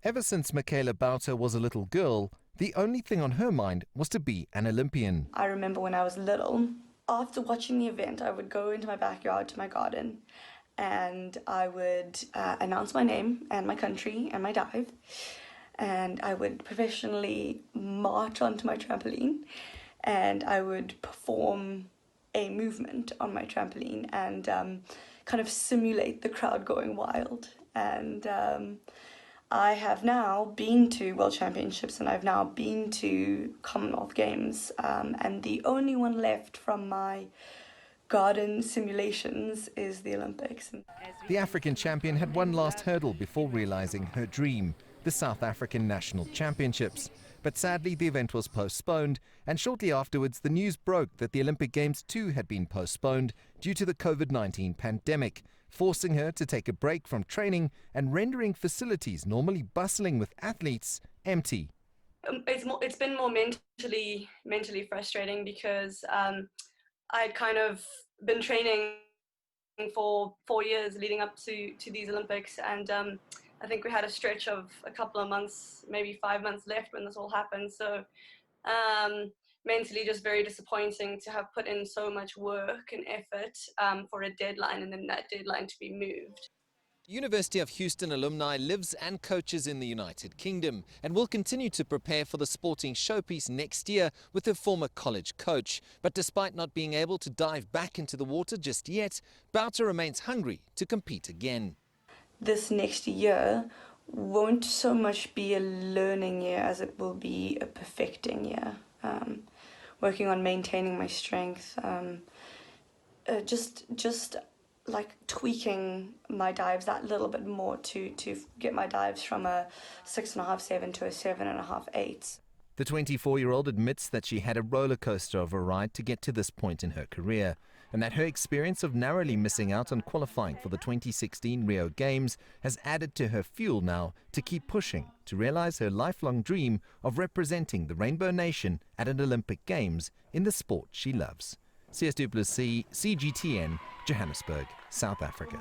Ever since Michaela Bouter was a little girl, the only thing on her mind was to be an Olympian. I remember when I was little, after watching the event, I would go into my backyard to my garden and I would announce my name and my country and my dive. And I would professionally march onto my trampoline and I would perform a movement on my trampoline and kind of simulate the crowd going wild. And I have now been to World Championships and I've now been to Commonwealth Games, and the only one left from my garden simulations is the Olympics. The African champion had one last hurdle before realizing her dream, the South African National Championships. But sadly, the event was postponed, and shortly afterwards, the news broke that the Olympic Games too had been postponed due to the COVID-19 pandemic, forcing her to take a break from training and rendering facilities normally bustling with athletes empty. It's been more mentally frustrating because I'd kind of been training for 4 years leading up to these Olympics, and I think we had a stretch of a couple of months, maybe 5 months left when this all happened. So mentally just very disappointing to have put in so much work and effort for a deadline and then that deadline to be moved. University of Houston alumni lives and coaches in the United Kingdom and will continue to prepare for the sporting showpiece next year with her former college coach. But despite not being able to dive back into the water just yet, Bouter remains hungry to compete again. This next year won't so much be a learning year as it will be a perfecting year. Working on maintaining my strength, just like tweaking my dives that little bit more to get my dives from a 6.5, 7 to a 7.5, 8. The 24-year-old admits that she had a roller coaster of a ride to get to this point in her career, and that her experience of narrowly missing out on qualifying for the 2016 Rio Games has added to her fuel now to keep pushing to realize her lifelong dream of representing the Rainbow Nation at an Olympic Games in the sport she loves. CS CGTN, Johannesburg, South Africa.